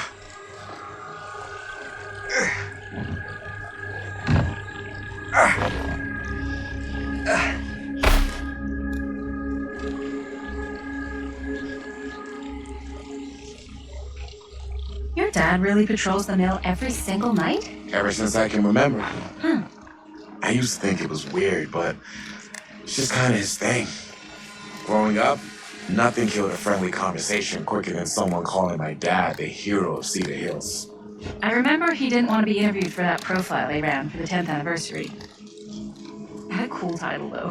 Your dad really patrols the mill every single night? Ever since I can remember. Huh. I used to think it was weird, but It's just kind of his thing. Growing up, nothing killed a friendly conversation quicker than someone calling my dad the hero of Cedar Hills. I remember he didn't want to be interviewed for that profile they ran for the 10th anniversary. It had a cool title, though.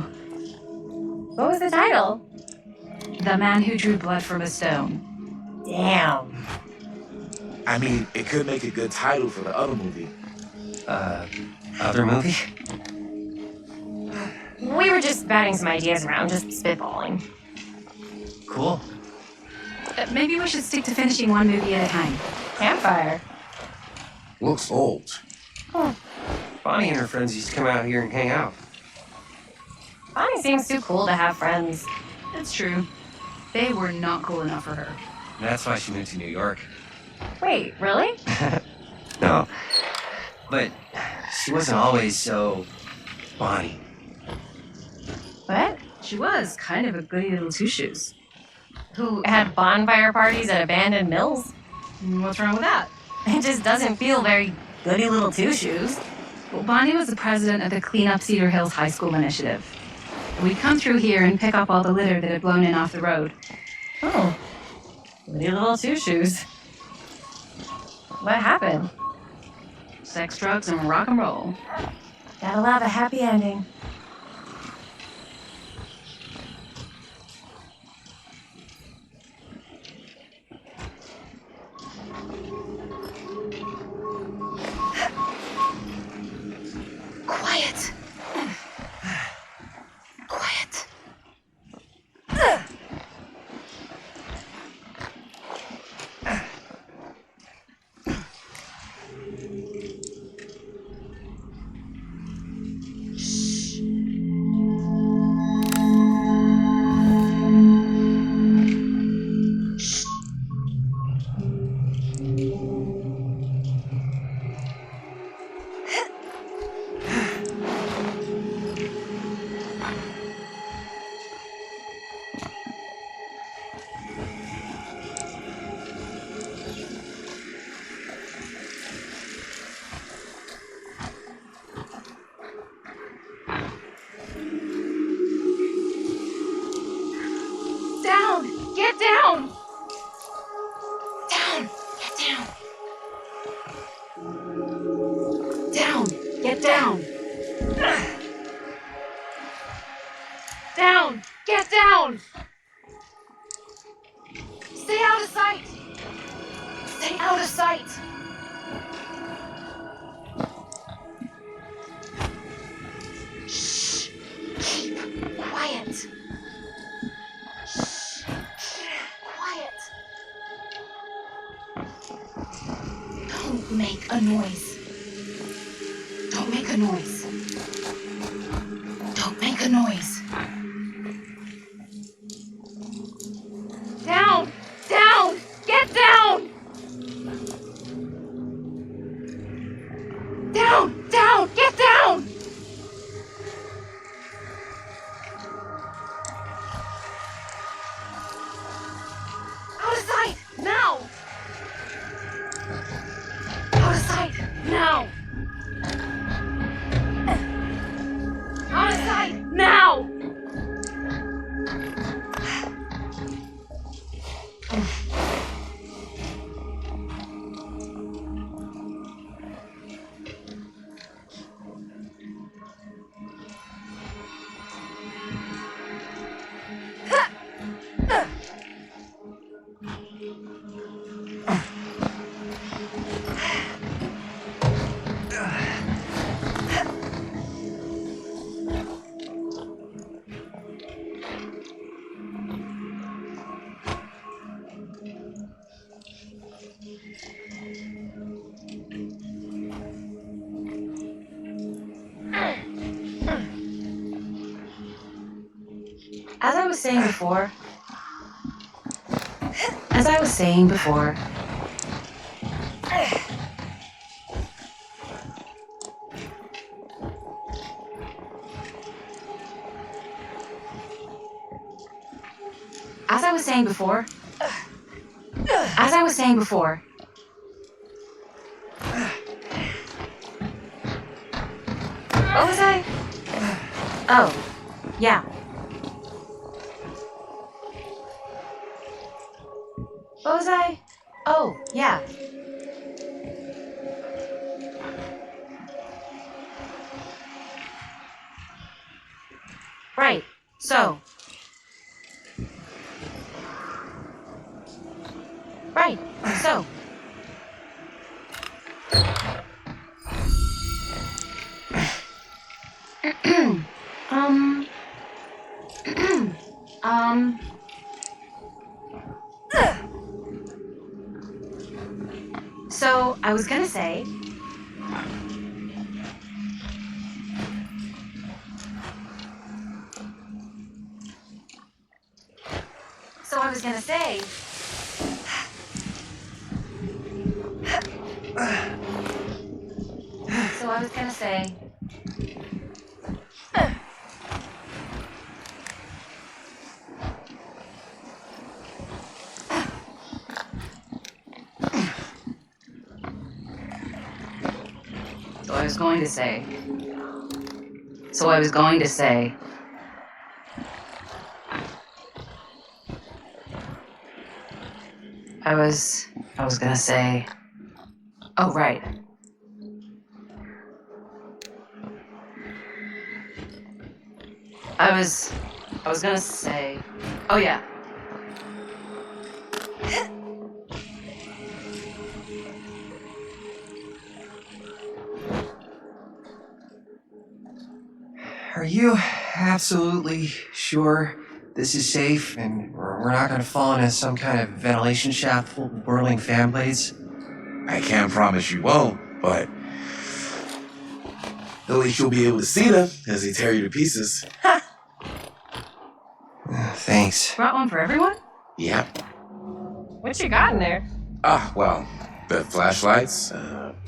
What was the title? The Man Who Drew Blood from a Stone. Damn. I mean, it could make a good title for the other movie. Other movie? We were just batting some ideas around, just spitballing. Cool. Maybe we should stick to finishing one movie at a time. Campfire. Looks old. Bonnie and her friends used to come out here and hang out. Bonnie seems too cool to have friends. It's true. They were not cool enough for her. That's why she moved to New York. Wait, really? No. But she wasn't always so Bonnie. What? She was kind of a goody little two-shoes. Who had bonfire parties at abandoned mills? What's wrong with that? It just doesn't feel very goody little two-shoes. Well, Bonnie was the president of the Clean Up Cedar Hills High School initiative. We'd come through here and pick up all the litter that had blown in off the road. Oh. Goody little two-shoes. What happened? Sex, drugs, and rock and roll. Gotta love a happy ending. Quiet. Quiet. Down! Get down! Down! Get down! Down! Get down! Down! Get down! Stay out of sight! Stay out of sight! Shh! Keep quiet! Quiet. Don't make a noise. Don't make a noise. Don't make a noise. Down! Down! Get down! Down! Down! Get down! Out of sight! Now! Out of sight! Now! Out of sight! Now! As I was saying before, as I was saying before, What was I? Oh, Yeah. What was I? Oh, yeah. Right. So. Right. So. um. um. So, I was gonna say. So, I was gonna say. So, I was gonna say. So I was going to say. So I was going to say. I was gonna say. Oh, right. I was gonna say. Oh, yeah. Are you absolutely sure this is safe and we're not going to fall into some kind of ventilation shaft full of whirling fan blades? I can't promise you won't, but at least you'll be able to see them as they tear you to pieces. Thanks. Brought one for everyone? Yeah. What you got in there? Well, the flashlights,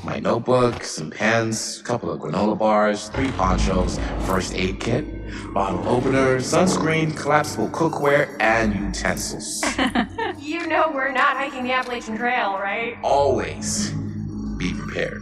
my notebook, some pens, a couple of granola bars, 3 ponchos, first aid kit, bottle opener, sunscreen, collapsible cookware, and utensils. You know we're not hiking the Appalachian Trail, right? Always be prepared.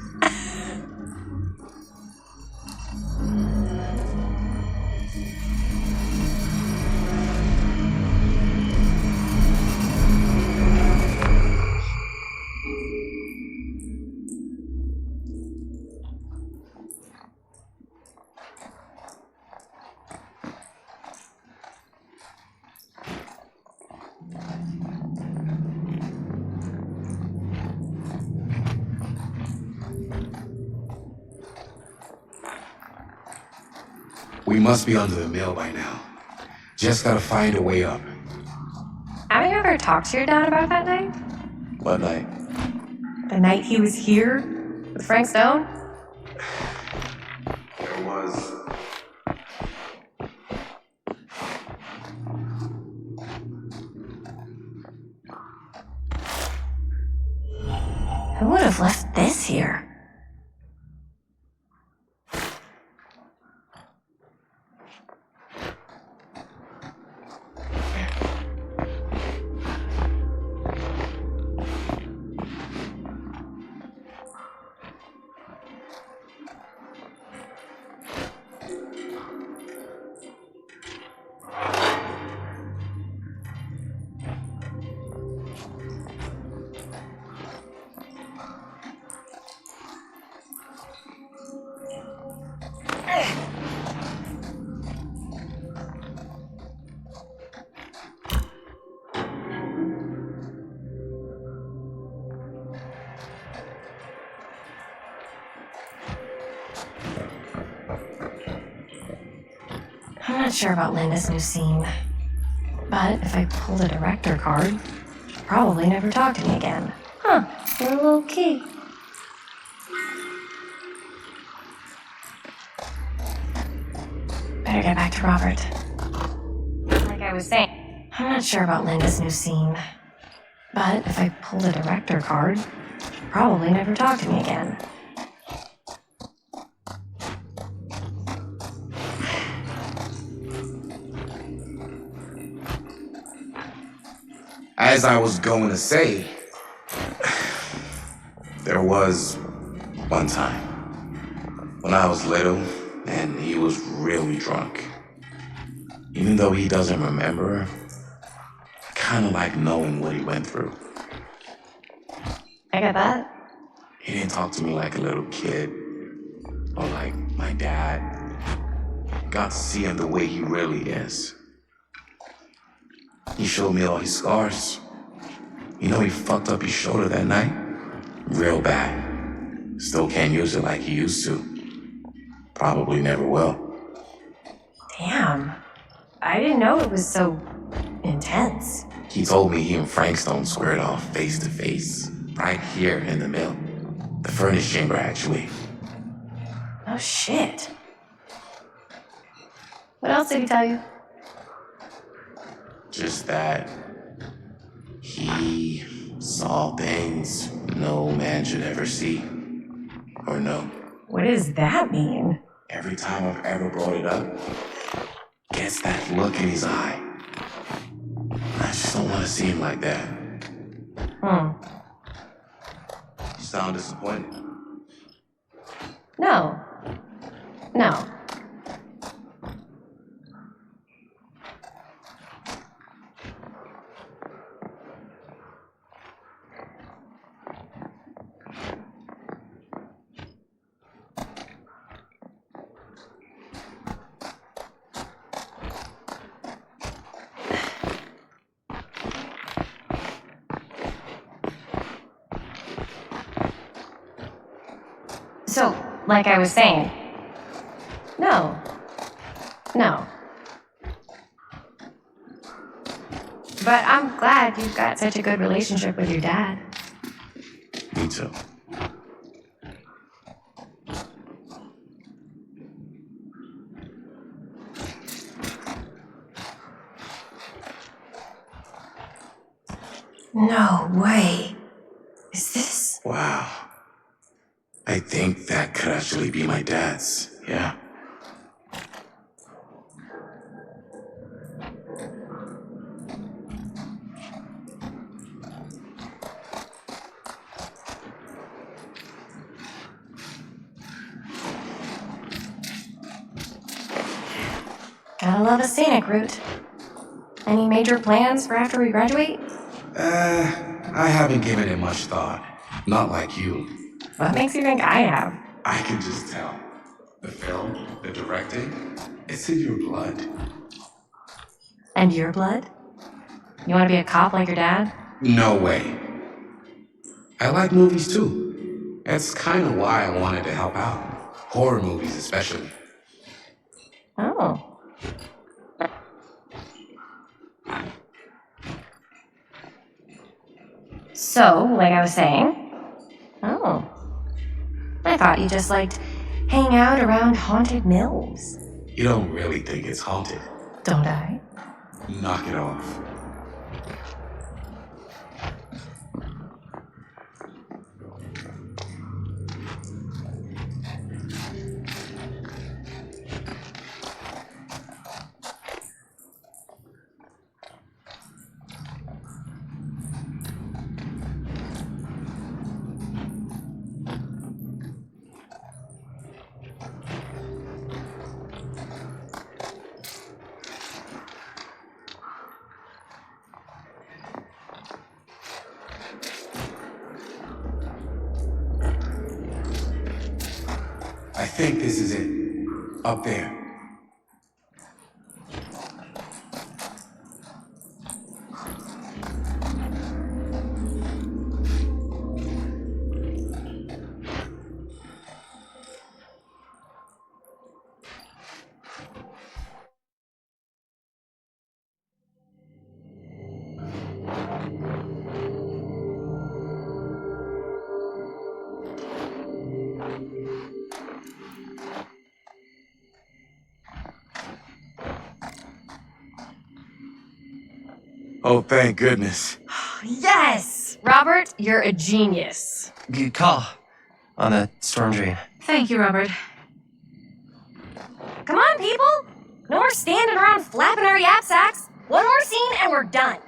We must be under the mill by now. Just gotta find a way up. Have you ever talked to your dad about that night? What night? The night he was here with Frank Stone? There was. Who would have left this here? I'm not sure about Linda's new scene. But if I pull the director card, she'll probably never talk to me again. Huh, you're a little key. Better get back to Robert. Like I was saying, I'm not sure about Linda's new scene. But if I pull the director card, she'll probably never talk to me again. As I was going to say, there was one time when I was little and he was really drunk. Even though he doesn't remember, I kind of like knowing what he went through. I get that. He didn't talk to me like a little kid or like my dad. Got to see him the way he really is. He showed me all his scars. You know he fucked up his shoulder that night? Real bad. Still can't use it like he used to. Probably never will. Damn. I didn't know it was so intense. He told me he and Frankstone squared off face to face, right here in the mill. The furnace chamber, actually. Oh shit. What else did he tell you? Just that he saw things no man should ever see or know. What does that mean? Every time I've ever brought it up, gets that look in his eye. I just don't want to see him like that. You sound disappointed. No. No. So, like I was saying, no. But I'm glad you've got such a good relationship with your dad. Me too. No way. Is this? Wow. I think that could actually be my dad's, yeah. Gotta love a scenic route. Any major plans for after we graduate? I haven't given it much thought. Not like you. What makes you think I have? I can just tell. The film, the directing, it's in your blood. And your blood? You want to be a cop like your dad? No way. I like movies too. That's kind of why I wanted to help out. Horror movies especially. Oh. So, like I was saying, I thought you just liked hanging out around haunted mills. You don't really think it's haunted. Don't I? Knock it off. I think this is it. Up there. Oh, thank goodness. Yes! Robert, you're a genius. Good call on the storm drain. Thank you, Robert. Come on, people! No more standing around flapping our yap sacks. One more scene and we're done.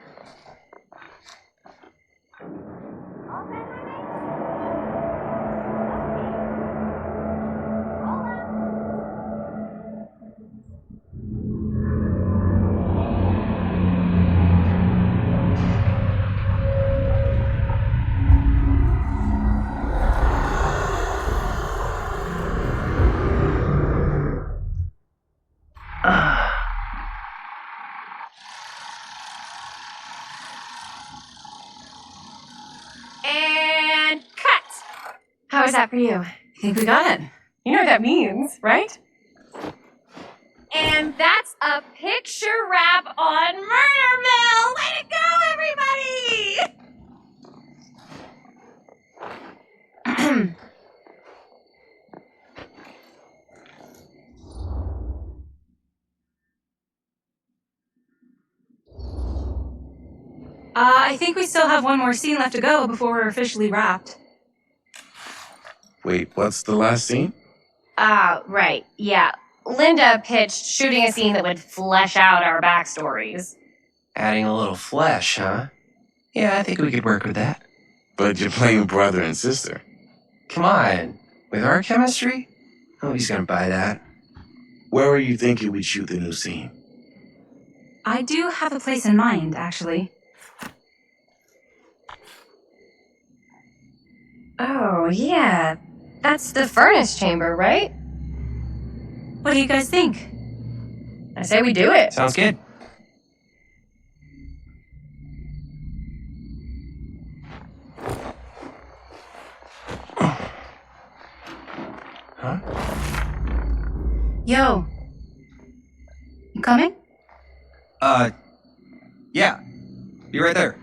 was that for you? I think we got it. You know what that means, right? And that's a picture wrap on Murder Mill! Way to go, everybody! I think we still have one more scene left to go before we're officially wrapped. Wait, what's the last scene? Right, yeah. Linda pitched shooting a scene that would flesh out our backstories. Adding a little flesh, huh? Yeah, I think we could work with that. But you're playing brother and sister. Come on. With our chemistry? Nobody's gonna buy that. Where were you thinking we'd shoot the new scene? I do have a place in mind, actually. Oh, yeah. That's the furnace chamber, right? What do you guys think? I say we do it. Sounds good. Huh? Yo. You coming? Yeah. Be right there.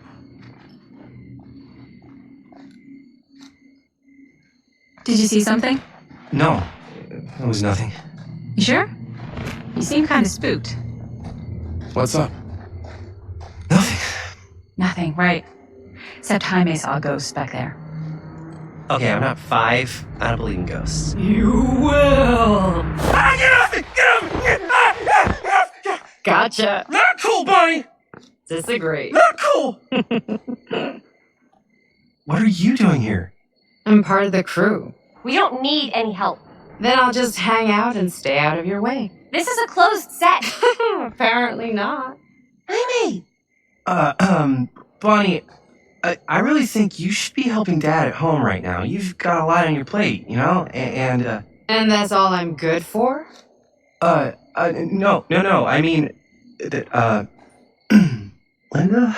Did you see something? No, it was nothing. You sure? You seem kind of spooked. What's up? Nothing. Nothing, right. Except Jaime saw a ghost back there. Okay, I'm not 5. I don't believe in ghosts. You will. Ah, get off me! Get off me! Gotcha. Not cool, Bonnie! Disagree. Not cool! What are you doing here? I'm part of the crew. We don't need any help. Then I'll just hang out and stay out of your way. This is a closed set. Apparently not. Jaime! Bonnie, I really think you should be helping Dad at home right now. You've got a lot on your plate, you know? And that's all I'm good for? No. I mean, Linda?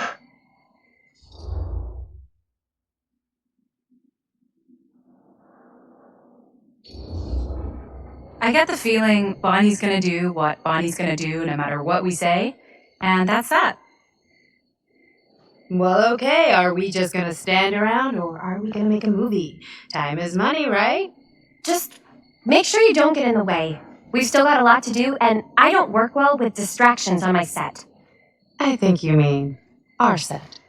I get the feeling Bonnie's gonna do what Bonnie's gonna do no matter what we say, and that's that. Well, okay, are we just gonna stand around or are we gonna make a movie? Time is money, right? Just make sure you don't get in the way. We've still got a lot to do, and I don't work well with distractions on my set. I think you mean our set.